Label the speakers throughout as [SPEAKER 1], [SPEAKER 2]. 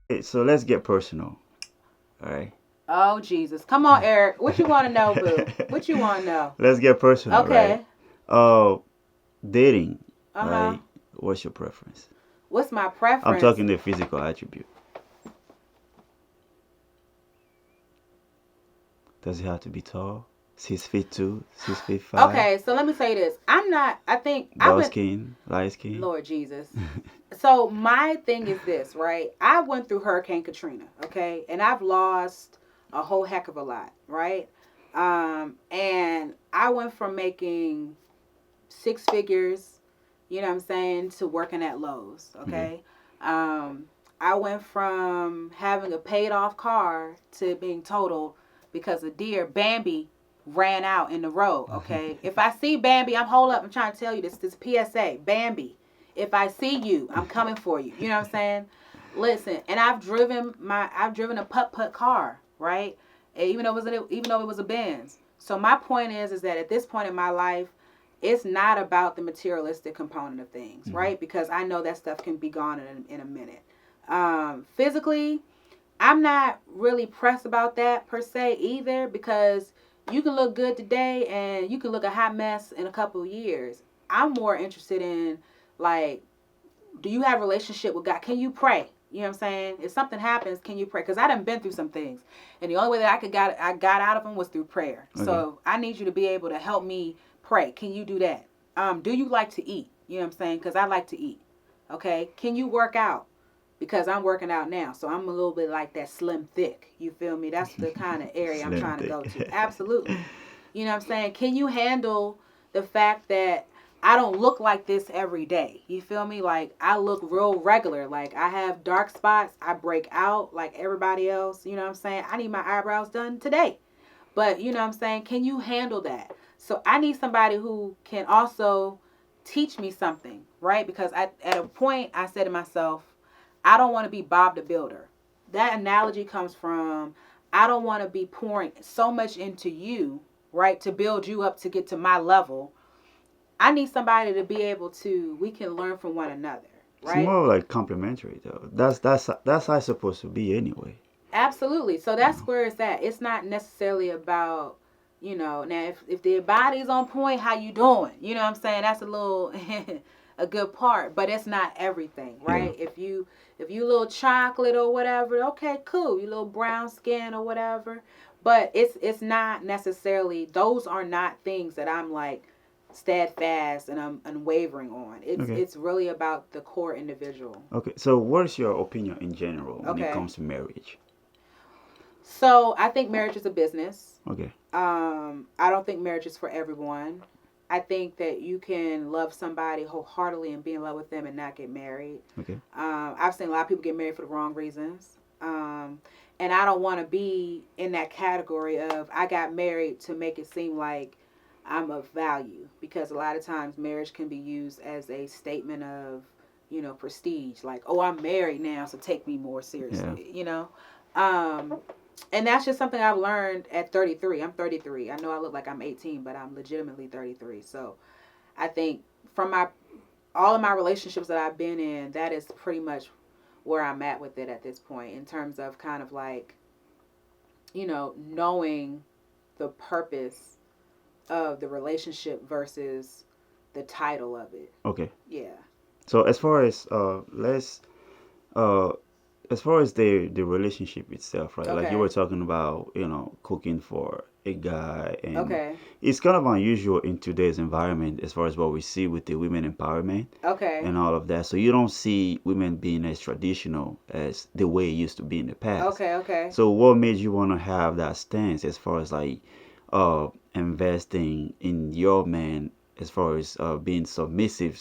[SPEAKER 1] Okay, so let's get personal. All right.
[SPEAKER 2] Oh Jesus! Come on, Eric. What you want to know, boo? What you want to know?
[SPEAKER 1] Let's get personal, right?
[SPEAKER 2] Okay.
[SPEAKER 1] Uh, dating,
[SPEAKER 2] Uh huh.
[SPEAKER 1] right? What's your preference?
[SPEAKER 2] What's my
[SPEAKER 1] I'm
[SPEAKER 2] preference?
[SPEAKER 1] talking the physical attribute. Does it have to be tall? 6 feet 2, 6 feet 5,
[SPEAKER 2] Okay, so let me say this. I'm not. I think I've
[SPEAKER 1] dark
[SPEAKER 2] been.
[SPEAKER 1] skin, light skin.
[SPEAKER 2] Lord Jesus. So my thing is this, right? I went through Hurricane Katrina, okay, and I've lost a whole heck of a lot, right? And I went from making six figures, you know what I'm saying, to working at Lowe's,
[SPEAKER 1] Okay.
[SPEAKER 2] okay. Um, I went from having a paid off car to being totaled because a deer, Bambi, ran out in the road, okay. If I see Bambi, I'm hold up. I'm trying to tell you this PSA, Bambi. If I see you, I'm coming for you. You know what I'm saying? Listen, and I've driven a putt putt car, right? Even though it was a Benz. So my point is that at this point in my life, it's not about the materialistic component of things,
[SPEAKER 1] Hmm.
[SPEAKER 2] right? Because I know that stuff can be gone in a minute. Physically, I'm not really pressed about that per se either, because you can look good today and you can look a hot mess in a couple of years. I'm more interested in, like, do you have a relationship with God? Can you pray? You know what I'm saying? If something happens, can you pray? Because I done been through some things, and the only way that I got out of them was through prayer.
[SPEAKER 1] Okay.
[SPEAKER 2] So I need you to be able to help me pray. Can you do that? Do you like to eat? You know what I'm saying? Because I like to eat. Okay. Can you work out? Because I'm working out now, so I'm a little bit like that slim thick. You feel me? That's the kind of area I'm
[SPEAKER 1] Slim
[SPEAKER 2] trying to go
[SPEAKER 1] thick.
[SPEAKER 2] to. Absolutely. You know what I'm saying? Can you handle the fact that I don't look like this every day? You feel me? Like, I look real regular. Like, I have dark spots. I break out like everybody else. You know what I'm saying? I need my eyebrows done today. But you know what I'm saying? Can you handle that? So I need somebody who can also teach me something, right? Because at a point I said to myself, I don't want to be Bob the Builder. That analogy comes from, I don't want to be pouring so much into you, right, to build you up to get to my level. I need somebody to be able to, we can learn from one another,
[SPEAKER 1] It's
[SPEAKER 2] right?
[SPEAKER 1] more like complimentary though. That's how it's supposed to be anyway.
[SPEAKER 2] Absolutely. So
[SPEAKER 1] You
[SPEAKER 2] that's
[SPEAKER 1] know.
[SPEAKER 2] where it's at. It's not necessarily about, now if their body's on point, how you doing? You know what I'm saying? That's a little a good part, but it's not everything,
[SPEAKER 1] Yeah.
[SPEAKER 2] right? If you a little chocolate or whatever, okay, cool. You little brown skin or whatever. But it's not necessarily, those are not things that I'm like steadfast and I'm unwavering on. It's
[SPEAKER 1] Okay.
[SPEAKER 2] it's really about the core individual.
[SPEAKER 1] Okay. So, what is your opinion in general when it
[SPEAKER 2] Okay.
[SPEAKER 1] comes to marriage?
[SPEAKER 2] So I think marriage is a business.
[SPEAKER 1] Okay.
[SPEAKER 2] I don't think marriage is for everyone. I think that you can love somebody wholeheartedly and be in love with them and not get married.
[SPEAKER 1] Okay.
[SPEAKER 2] I've seen a lot of people get married for the wrong reasons. And I don't want to be in that category of, I got married to make it seem like I'm of value, because a lot of times marriage can be used as a statement of, prestige, like, oh, I'm married now, so take me more
[SPEAKER 1] Yeah.
[SPEAKER 2] seriously. Um, and that's just something I've learned at 33. I'm 33. I know I look like I'm 18, but I'm legitimately 33. So I think from my all of my relationships that I've been in, that is pretty much where I'm at with it at this point, in terms of kind of like, knowing the purpose of the relationship versus the title of it.
[SPEAKER 1] Okay.
[SPEAKER 2] Yeah.
[SPEAKER 1] So as far as uh as far as the relationship itself, right? Like you were
[SPEAKER 2] Okay.
[SPEAKER 1] talking about, cooking for a guy, and
[SPEAKER 2] Okay.
[SPEAKER 1] it's kind of unusual in today's environment as far as what we see with the women empowerment
[SPEAKER 2] Okay.
[SPEAKER 1] and all of that. So you don't see women being as traditional as the way it used to be in the past.
[SPEAKER 2] Okay. Okay.
[SPEAKER 1] So what made you want to have that stance as far as like investing in your man, as far as being submissive?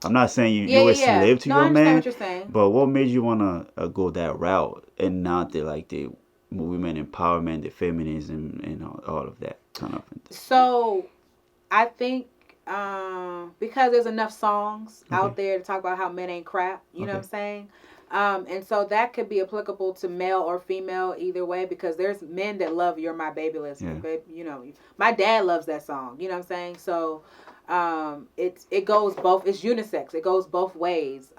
[SPEAKER 1] I'm not saying
[SPEAKER 2] Yeah.
[SPEAKER 1] you
[SPEAKER 2] Yeah.
[SPEAKER 1] were a
[SPEAKER 2] Yeah.
[SPEAKER 1] slave to
[SPEAKER 2] No, I
[SPEAKER 1] your
[SPEAKER 2] understand
[SPEAKER 1] man,
[SPEAKER 2] what you're saying.
[SPEAKER 1] but what made you want to go that route and not the women empowerment, the feminism, and all of that kind of thing?
[SPEAKER 2] So I think, because there's enough songs
[SPEAKER 1] Okay.
[SPEAKER 2] out there to talk about how men ain't crap, you know what
[SPEAKER 1] Okay.
[SPEAKER 2] I'm saying? And so that could be applicable to male or female either way, because there's men that love "You're My Baby."
[SPEAKER 1] Yeah.
[SPEAKER 2] Listen, babe, my dad loves that song. You know what I'm saying? So, it goes both. It's unisex. It goes both ways.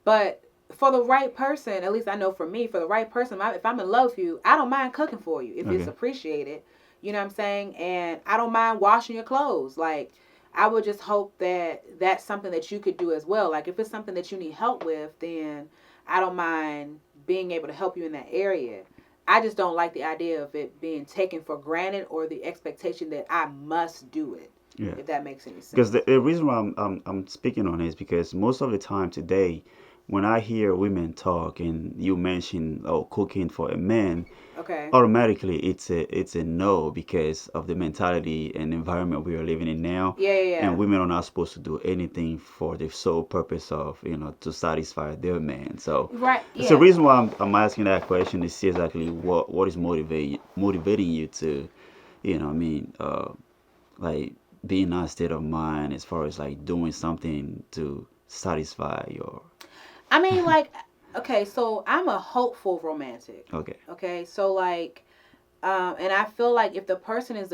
[SPEAKER 2] But for the right person, at least I know for me, for the right person, if I'm in love with you, I don't mind cooking for you if it's
[SPEAKER 1] Okay.
[SPEAKER 2] appreciated. You know what I'm saying? And I don't mind washing your clothes. Like, I would just hope that that's something that you could do as well. Like, if it's something that you need help with, then I don't mind being able to help you in that area. I just don't like the idea of it being taken for granted or the expectation that I must do it,
[SPEAKER 1] Yeah.
[SPEAKER 2] if that makes any
[SPEAKER 1] Because
[SPEAKER 2] sense.
[SPEAKER 1] the reason why I'm speaking on it is because most of the time today, when I hear women talk and you mention oh cooking for a man,
[SPEAKER 2] Okay.
[SPEAKER 1] automatically it's a no because of the mentality and environment we are living in now,
[SPEAKER 2] Yeah, yeah,
[SPEAKER 1] and
[SPEAKER 2] yeah.
[SPEAKER 1] women are not supposed to do anything for the sole purpose of to satisfy their man. So
[SPEAKER 2] Right,
[SPEAKER 1] that's the
[SPEAKER 2] yeah.
[SPEAKER 1] reason why I'm asking that question to see exactly what is motivating you to I mean like being in that state of mind as far as like doing something to satisfy your
[SPEAKER 2] I mean, like, okay, so I'm a hopeful romantic.
[SPEAKER 1] okay.
[SPEAKER 2] Okay, so like, and I feel like if the person is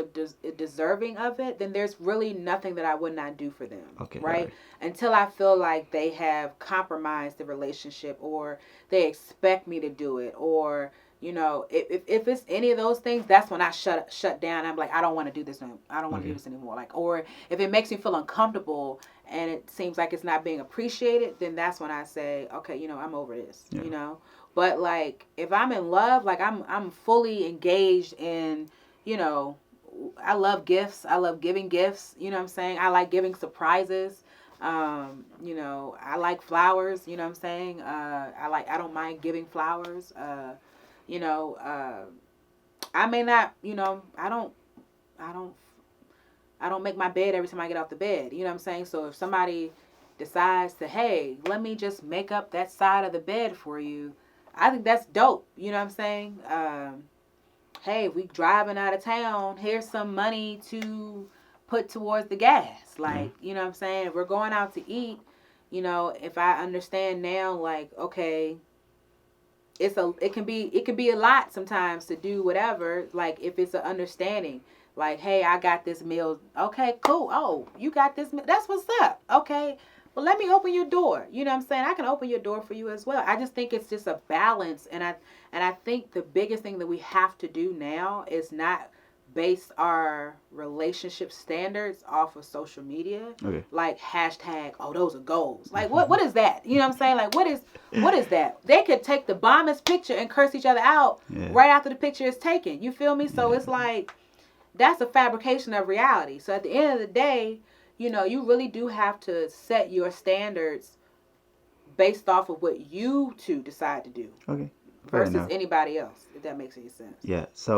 [SPEAKER 2] deserving of it, then there's really nothing that I would not do for them,
[SPEAKER 1] Okay, all
[SPEAKER 2] right?
[SPEAKER 1] right.
[SPEAKER 2] Until I feel like they have compromised the relationship or they expect me to do it or if it's any of those things, that's when I shut down. I'm like, I don't want to do this. I don't want to do
[SPEAKER 1] Okay.
[SPEAKER 2] this anymore. Like, or if it makes me feel uncomfortable and it seems like it's not being appreciated, then that's when I say, okay, I'm over this.
[SPEAKER 1] Yeah.
[SPEAKER 2] But like if I'm in love, like I'm fully engaged in, you know, I love gifts. I love giving gifts. You know what I'm saying? I like giving surprises. I like flowers. You know what I'm saying? I don't mind giving flowers. You know, I may not. I don't. I don't make my bed every time I get off the bed. You know what I'm saying? So if somebody decides to, hey, let me just make up that side of the bed for you, I think that's dope. You know what I'm saying? Hey, we driving out of town. Here's some money to put towards the gas.
[SPEAKER 1] Yeah.
[SPEAKER 2] Like, you know what I'm saying? If we're going out to eat, if I understand now, like, okay, it can be a lot sometimes to do whatever, like if it's an understanding, like, hey, I got this meal. Okay, cool. Oh, you got this that's what's up. Okay, well, let me open your door. You know what I'm saying? I can open your door for you as well. I just think it's just a balance, and I think the biggest thing that we have to do now is not base our relationship standards off of social media,
[SPEAKER 1] Okay.
[SPEAKER 2] like hashtag, oh, those are goals. Like, what is that? You know what I'm saying? Like, what is that? They could take the bombest picture and curse each other out
[SPEAKER 1] Yeah.
[SPEAKER 2] right after the picture is taken. You feel me? So
[SPEAKER 1] Yeah.
[SPEAKER 2] it's like that's a fabrication of reality. So at the end of the day, you really do have to set your standards based off of what you two decide to do
[SPEAKER 1] Okay. Fair
[SPEAKER 2] versus
[SPEAKER 1] enough.
[SPEAKER 2] anybody else, if that makes any sense.
[SPEAKER 1] Yeah. So